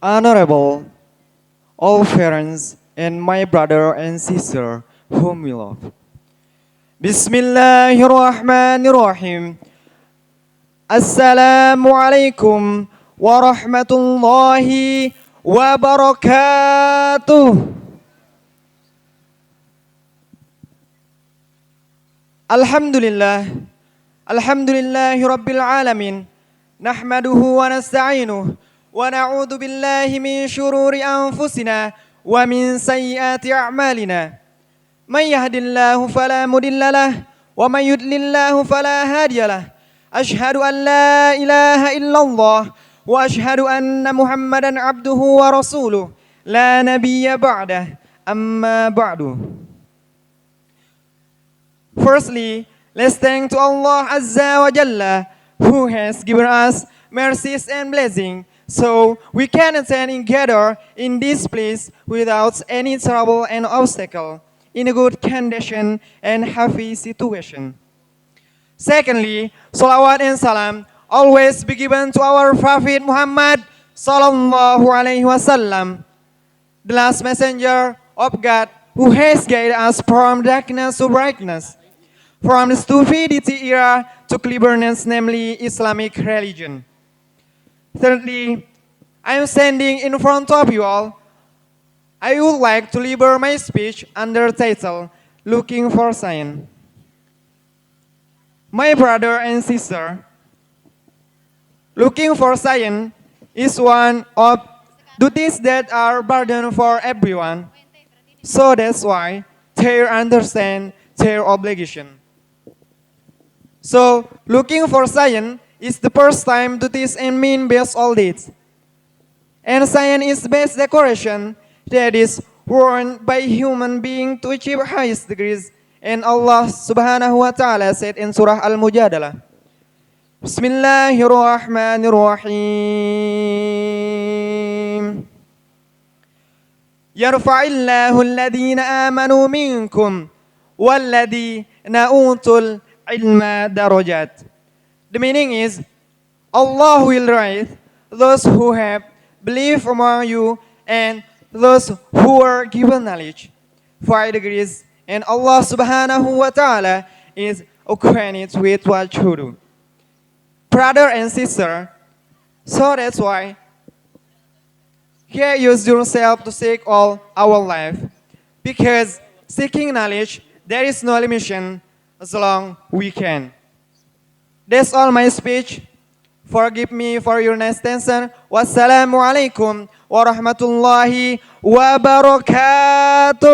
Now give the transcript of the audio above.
Honorable all parents and my brother and sister whom we love. Bismillahirrahmanirrahim. Assalamualaikum warahmatullahi wabarakatuh. Alhamdulillah. Alhamdulillahi rabbil alamin. Nahmaduhu wa nasta'inuh. ونعوذ بالله من شرور أنفسنا ومن سيئات أعمالنا من يهد الله فلا مضل له ومن يضلل الله فلا هادي له أشهد أن لا إله إلا الله وأشهد أن محمدا عبده ورسوله لا نبي بعده أما بعد. Firstly, let's thank to Allah Azza wa Jalla who has given us mercies and blessings so we can attend and gather in this place without any trouble and obstacle, in a good condition and happy situation. Secondly, salawat and salam always be given to our Prophet Muhammad sallallahu alaihi wasallam, the last messenger of God who has guided us from darkness to brightness, from the stupidity era to cleverness, namely Islamic religion. Thirdly, I am standing in front of you all. I would like to deliver my speech under title, Looking for Sign. My brother and sister, looking for sign is one of duties that are burden for everyone. So that's why they understand their obligation. So, looking for sign is the first time duties and mean best all deeds. And sign is best decoration that is worn by human being to achieve highest degrees. And Allah subhanahu wa ta'ala said in Surah Al-Mujadalah, Bismillahirrahmanirrahim. Yarfa'illahu alladhina amanu minkum walladhina utul ilma darajat. The meaning is, Allah will raise those who have believed among you and those who were given knowledge 5 degrees, and Allah subhanahu wa ta'ala is acquainted with what you do. Brother and sister, so that's why here use yourself to seek all our life, because seeking knowledge, there is no limitation as long we can. That's all my speech. Forgive me for your nice attention. Wassalamualaikum warahmatullahi wabarakatuh.